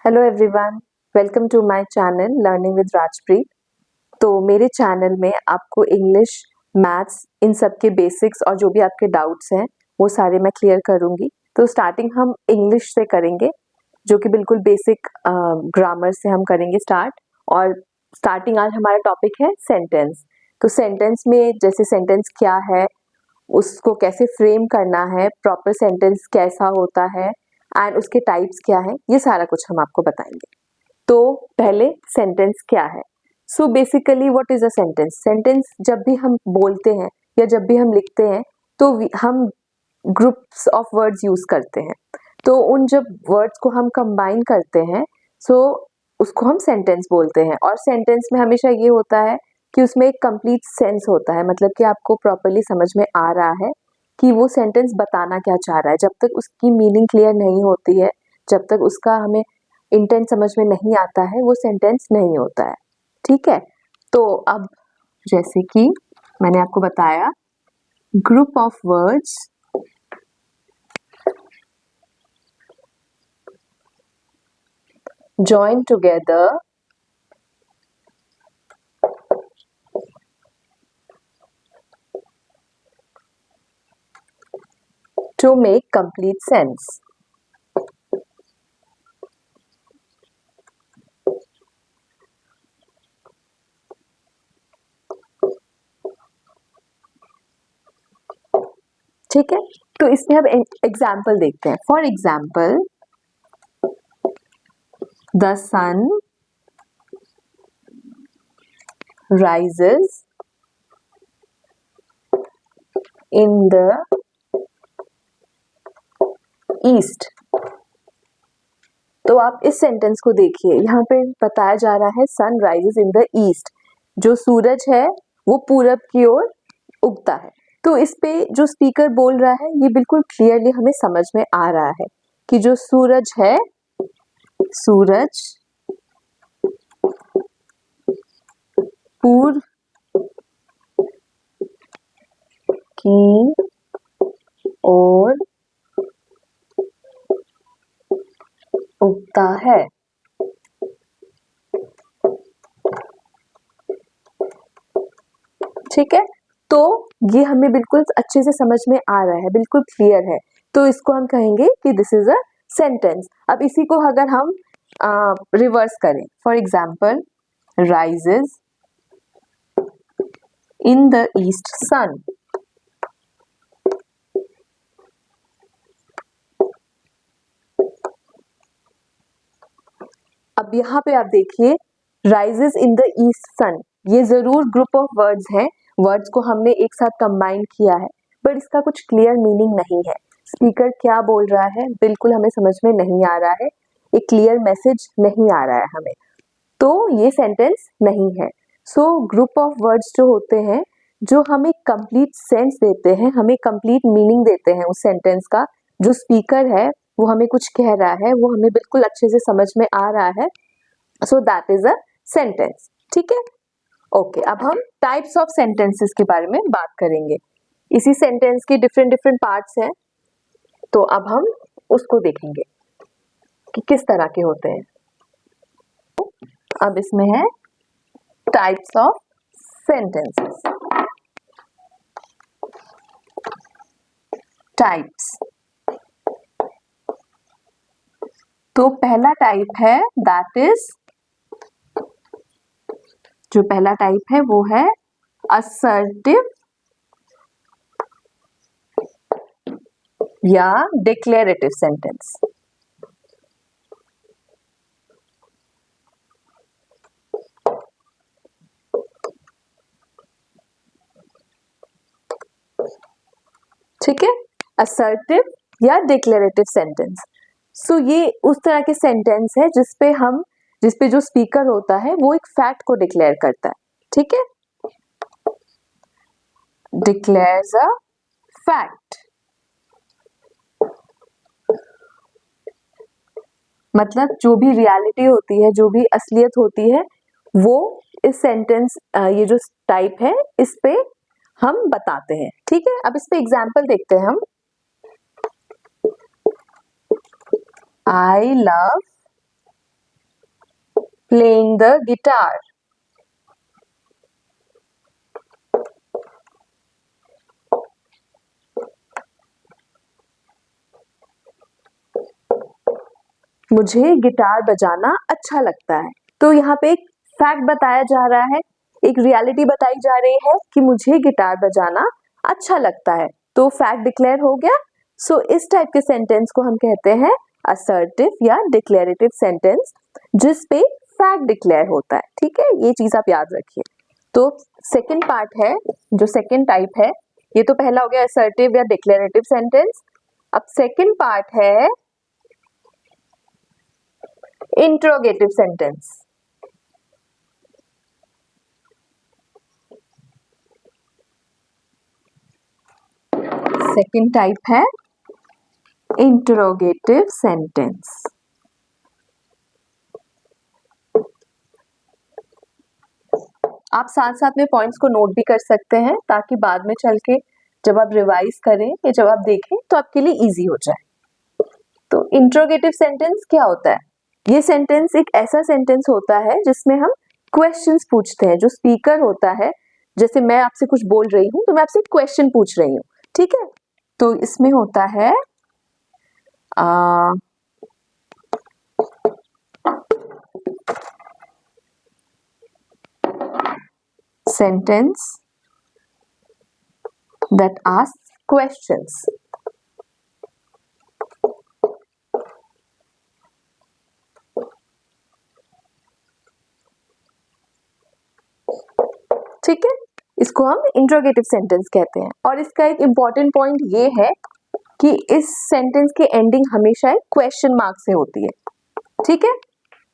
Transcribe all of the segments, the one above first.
Hello everyone, welcome to my channel learning with Rajpreet. तो मेरे channel में आपको इंग्लिश, मैथ्स, इन सब के बेसिक्स और जो भी आपके डाउट्स हैं वो सारे मैं क्लियर करूंगी। तो स्टार्टिंग हम इंग्लिश से करेंगे, जो कि बिल्कुल बेसिक ग्रामर से हम करेंगे स्टार्ट। और स्टार्टिंग आज हमारा टॉपिक है सेंटेंस। तो सेंटेंस में जैसे सेंटेंस क्या है, उसको कैसे फ्रेम करना है, प्रॉपर सेंटेंस कैसा होता है एंड उसके टाइप्स क्या है, ये सारा कुछ हम आपको बताएंगे। तो पहले सेंटेंस क्या है। So basically what is a sentence. Sentence जब भी हम बोलते हैं या जब भी हम लिखते हैं तो हम ग्रुप्स ऑफ वर्ड्स यूज करते हैं। तो उन जब वर्ड्स को हम कंबाइन करते हैं सो उसको हम सेंटेंस बोलते हैं। और सेंटेंस में हमेशा ये होता है कि उसमें एक कंप्लीट सेंस होता है, मतलब कि आपको प्रॉपरली समझ में आ रहा है कि वो सेंटेंस बताना क्या चाह रहा है। जब तक उसकी मीनिंग क्लियर नहीं होती है, जब तक उसका हमें इंटेंट समझ में नहीं आता है, वो सेंटेंस नहीं होता है। ठीक है, तो अब जैसे कि मैंने आपको बताया, group of words join together to make complete sense. ठीक है, तो इसमें अब एग्जाम्पल देखते हैं। For example, the sun rises in the east। तो आप इस सेंटेंस को देखिए, यहाँ पे बताया जा रहा है sun rises in the east, जो सूरज है वो पूरब की ओर उगता है। तो इस पे जो स्पीकर बोल रहा है ये बिल्कुल क्लियरली हमें समझ में आ रहा है कि जो सूरज है, सूरज पूर्व की ओर उगता है। ठीक है, तो ये हमें बिल्कुल अच्छे से समझ में आ रहा है, बिल्कुल क्लियर है। तो इसको हम कहेंगे कि दिस इज अ सेंटेंस। अब इसी को अगर हम रिवर्स करें, for example, rises in the east sun. अब यहाँ पे आप देखिए, rises in the east sun, ये जरूर ग्रुप ऑफ वर्ड्स हैं, वर्ड्स को हमने एक साथ कंबाइन किया है, बट इसका कुछ क्लियर मीनिंग नहीं है। स्पीकर क्या बोल रहा है बिल्कुल हमें समझ में नहीं आ रहा है, एक क्लियर मैसेज नहीं आ रहा है हमें, तो ये सेंटेंस नहीं है। सो ग्रुप ऑफ वर्ड्स जो होते हैं, जो हमें कंप्लीट सेंस देते हैं, हमें कंप्लीट मीनिंग देते हैं उस सेंटेंस का, जो स्पीकर है वो हमें कुछ कह रहा है, वो हमें बिल्कुल अच्छे से समझ में आ रहा है, so that is a sentence. ठीक है, ओके, अब हम टाइप्स ऑफ सेंटेंसेस के बारे में बात करेंगे। इसी सेंटेंस के डिफरेंट डिफरेंट पार्ट्स हैं, तो अब हम उसको देखेंगे कि किस तरह के होते हैं। अब इसमें है टाइप्स ऑफ सेंटेंसेस। टाइप्स, तो पहला टाइप है दैट इज, जो पहला टाइप है वो है असर्टिव या डिक्लेरेटिव सेंटेंस। ठीक है, असर्टिव या डिक्लेरेटिव सेंटेंस। सो ये उस तरह के सेंटेंस है जिसपे जो स्पीकर होता है वो एक फैक्ट को डिक्लेयर करता है। ठीक है, डिक्लेयर्स अ फैक्ट, मतलब जो भी रियलिटी होती है, जो भी असलियत होती है, वो इस सेंटेंस, ये जो टाइप है इस पे हम बताते हैं। ठीक है, अब इस पे एग्जाम्पल देखते हैं हम। I love playing the guitar. मुझे गिटार बजाना अच्छा लगता है। तो यहाँ पे एक फैक्ट बताया जा रहा है, एक रियलिटी बताई जा रही है कि मुझे गिटार बजाना अच्छा लगता है। तो फैक्ट डिक्लेयर हो गया। सो इस टाइप के सेंटेंस को हम कहते हैं असर्टिव या डिक्लेरेटिव सेंटेंस, जिस पे फैक्ट डिक्लेयर होता है। ठीक है, ये चीज आप याद रखिए। तो सेकंड पार्ट है, जो सेकंड टाइप है, ये तो पहला हो गया असर्टिव या डिक्लेरेटिव सेंटेंस। अब सेकंड पार्ट है इंट्रोगेटिव सेंटेंस। सेकंड टाइप है इंट्रोगेटिव सेंटेंस। आप साथ साथ में पॉइंट्स को नोट भी कर सकते हैं, ताकि बाद में चल के जब आप रिवाइज करें या जब आप देखें तो आपके लिए इजी हो जाए। तो इंट्रोगेटिव सेंटेंस क्या होता है? ये सेंटेंस एक ऐसा सेंटेंस होता है जिसमें हम क्वेश्चंस पूछते हैं। जो स्पीकर होता है, जैसे मैं आपसे कुछ बोल रही हूँ तो मैं आपसे क्वेश्चन पूछ रही हूँ, ठीक है? तो इसमें होता है sentence that asks questions. ठीक है, इसको हम इंट्रोगेटिव सेंटेंस कहते हैं। और इसका एक इम्पॉर्टेंट पॉइंट ये है कि इस सेंटेंस की एंडिंग हमेशा एक क्वेश्चन मार्क से होती है। ठीक है,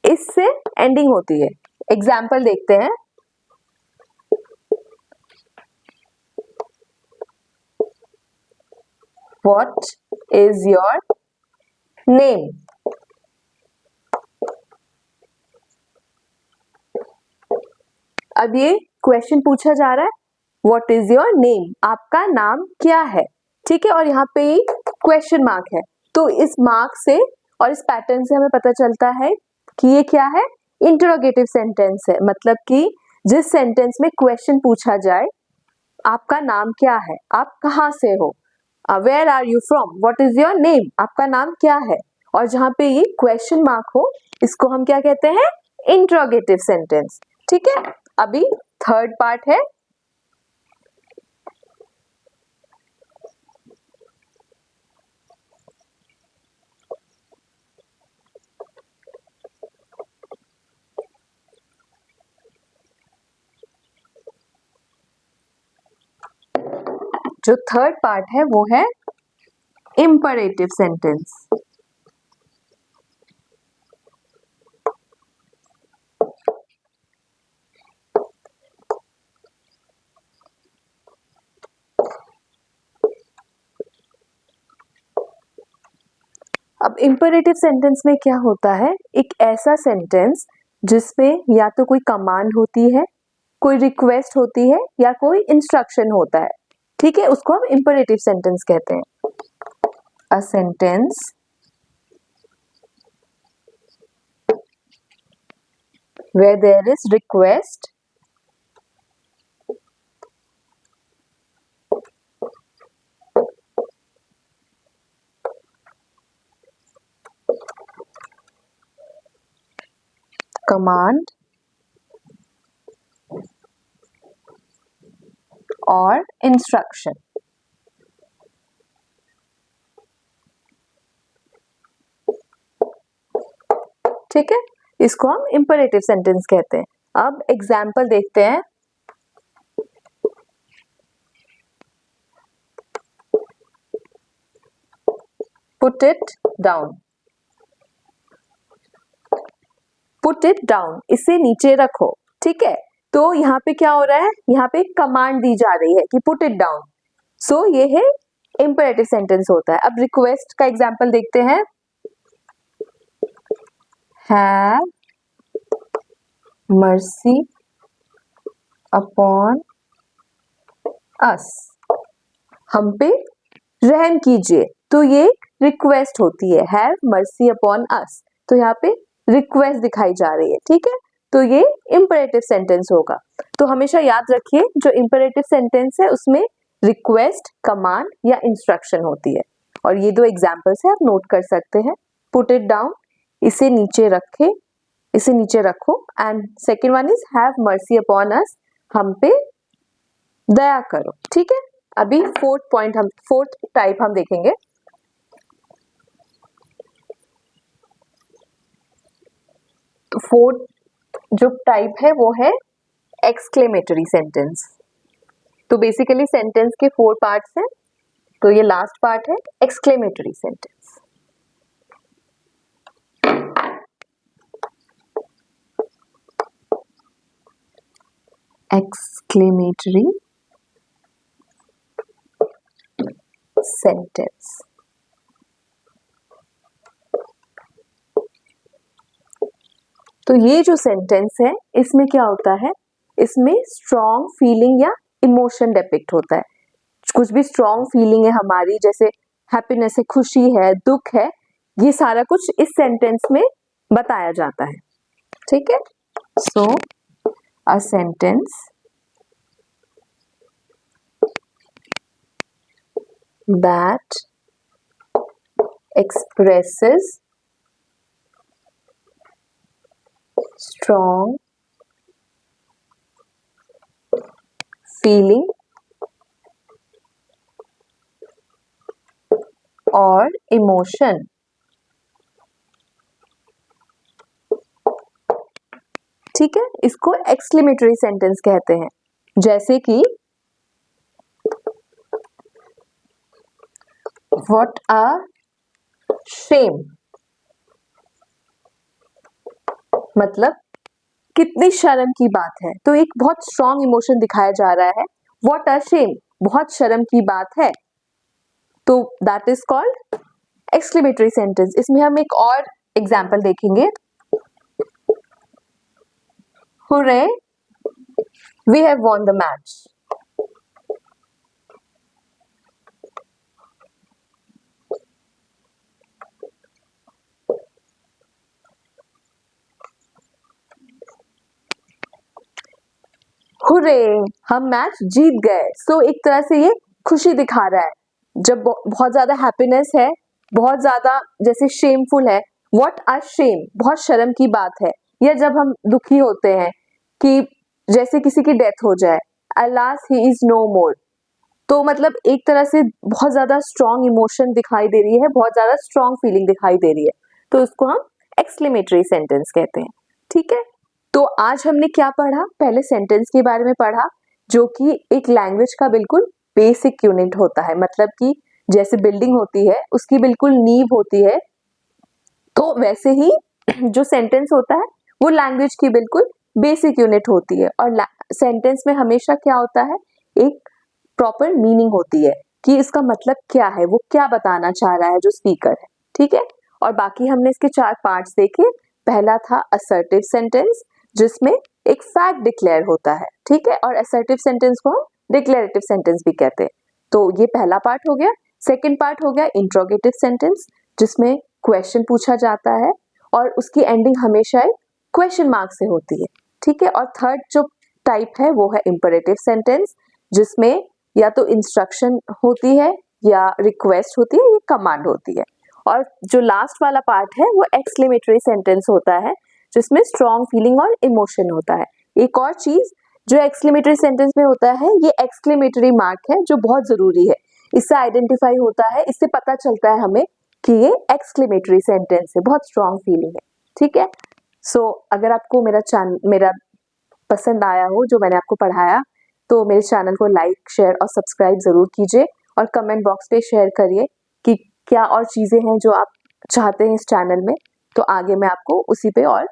इससे एंडिंग होती है। एग्जाम्पल देखते हैं। What is your name? अब ये क्वेश्चन पूछा जा रहा है, What is your name? आपका नाम क्या है? ठीक है, और यहाँ पे क्वेश्चन मार्क है। तो इस मार्क से और इस पैटर्न से हमें पता चलता है कि ये क्या है, इंटरोगेटिव सेंटेंस है। मतलब कि जिस सेंटेंस में क्वेश्चन पूछा जाए, आपका नाम क्या है, आप कहाँ से हो, where are you from, what is your name, आपका नाम क्या है, और जहाँ पे ये क्वेश्चन मार्क हो, इसको हम क्या कहते हैं, इंट्रोगेटिव सेंटेंस। ठीक है, अभी थर्ड पार्ट है जो थर्ड पार्ट है वो है इंपरेटिव सेंटेंस। अब इंपरेटिव सेंटेंस में क्या होता है, एक ऐसा सेंटेंस जिसमें या तो कोई कमांड होती है, कोई रिक्वेस्ट होती है, या कोई इंस्ट्रक्शन होता है। ठीक है, उसको हम इंपरेटिव सेंटेंस कहते हैं। A sentence where there is request command और इंस्ट्रक्शन। ठीक है, इसको हम इंपरेटिव सेंटेंस कहते हैं। अब एग्जाम्पल देखते हैं। Put it down, put it down, इसे नीचे रखो। ठीक है, तो यहाँ पे क्या हो रहा है, यहाँ पे कमांड दी जा रही है कि पुट इट डाउन। सो ये है इंपरेटिव सेंटेंस होता है। अब रिक्वेस्ट का एग्जाम्पल देखते हैं। हैव मर्सी अपॉन अस, हम पे रहम कीजिए। तो ये रिक्वेस्ट होती है, हैव मर्सी अपॉन अस। तो यहाँ पे रिक्वेस्ट दिखाई जा रही है। ठीक है, तो ये इम्परेटिव सेंटेंस होगा। तो हमेशा याद रखिए जो इम्परेटिव सेंटेंस है उसमें रिक्वेस्ट, कमांड या इंस्ट्रक्शन होती है। और ये दो एग्जाम्पल्स है, आप नोट कर सकते हैं। पुट इट डाउन, इसे नीचे रखे, इसे नीचे रखो। And second one is have mercy upon us, हम पे दया करो। ठीक है, अभी फोर्थ टाइप हम देखेंगे। तो फोर्थ जो टाइप है वो है एक्सक्लेमेटरी सेंटेंस। तो बेसिकली सेंटेंस के 4 पार्ट्स हैं, तो ये लास्ट पार्ट है एक्सक्लेमेटरी सेंटेंस। Exclamatory sentence. तो ये जो सेंटेंस है इसमें क्या होता है, इसमें स्ट्रॉन्ग फीलिंग या इमोशन डिपिक्ट होता है। कुछ भी स्ट्रॉन्ग फीलिंग है हमारी, जैसे हैप्पीनेस है, खुशी है, दुख है, ये सारा कुछ इस सेंटेंस में बताया जाता है। ठीक है, so a sentence that expresses strong feeling और emotion ठीक है, इसको एक्सक्लेमेटरी सेंटेंस कहते हैं। जैसे कि व्हाट अ शेम, मतलब कितनी शर्म की बात है। तो एक बहुत स्ट्रॉन्ग इमोशन दिखाया जा रहा है, व्हाट अ शेम, बहुत शर्म की बात है, तो that is called exclamatory sentence. इसमें हम एक और एग्जाम्पल देखेंगे। Hurray, we have won the match. Hurray, हम मैच जीत गए। सो एक तरह से ये खुशी दिखा रहा है। जब बहुत ज्यादा हैप्पीनेस है, बहुत ज्यादा जैसे शेमफुल है, व्हाट अ शेम, बहुत शर्म की बात है। या जब हम दुखी होते हैं कि जैसे किसी की डेथ हो जाए, अलास ही इज नो मोर, तो मतलब एक तरह से बहुत ज्यादा स्ट्रॉन्ग इमोशन दिखाई दे रही है, बहुत ज्यादा स्ट्रॉन्ग फीलिंग दिखाई दे रही है, तो इसको हम एक्सक्लेमेटरी सेंटेंस कहते हैं। ठीक है, तो आज हमने क्या पढ़ा, पहले सेंटेंस के बारे में पढ़ा, जो कि एक लैंग्वेज का बिल्कुल बेसिक यूनिट होता है। मतलब कि जैसे बिल्डिंग होती है उसकी बिल्कुल नींव होती है, तो वैसे ही जो सेंटेंस होता है वो लैंग्वेज की बिल्कुल बेसिक यूनिट होती है। और सेंटेंस में हमेशा क्या होता है, एक प्रॉपर मीनिंग होती है कि इसका मतलब क्या है, वो क्या बताना चाह रहा है जो स्पीकर है। ठीक है, और बाकी हमने इसके 4 पार्ट्स देखे। पहला था असर्टिव सेंटेंस, जिसमें एक फैक्ट डिक्लेयर होता है। ठीक है, और असर्टिव सेंटेंस को हम डिक्लेरेटिव सेंटेंस भी कहते हैं। तो ये पहला पार्ट हो गया। सेकेंड पार्ट हो गया इंट्रोगेटिव सेंटेंस, जिसमें क्वेश्चन पूछा जाता है और उसकी एंडिंग हमेशा एक क्वेश्चन मार्क से होती है। ठीक है, और थर्ड जो टाइप है वो है इंपरेटिव सेंटेंस, जिसमें या तो इंस्ट्रक्शन होती है या रिक्वेस्ट होती है या कमांड होती है। और जो लास्ट वाला पार्ट है वो एक्सक्लेमेटरी सेंटेंस होता है, जिसमें स्ट्रॉन्ग फीलिंग और इमोशन होता है। एक और चीज जो एक्सक्लेमेटरी सेंटेंस में होता है, ये एक्सक्लेमेटरी मार्क है जो बहुत जरूरी है। इससे आइडेंटिफाई होता है, इससे पता चलता है हमें कि ये एक्सक्लेमेटरी सेंटेंस है, बहुत स्ट्रॉन्ग फीलिंग है। ठीक है, सो अगर आपको मेरा पसंद आया हो जो मैंने आपको पढ़ाया, तो मेरे चैनल को लाइक, शेयर और सब्सक्राइब जरूर कीजिए और कमेंट बॉक्स पे शेयर करिए कि क्या और चीजें हैं जो आप चाहते हैं इस चैनल में, तो आगे मैं आपको उसी पे और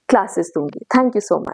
क्लासेस दूंगी। Thank you so much.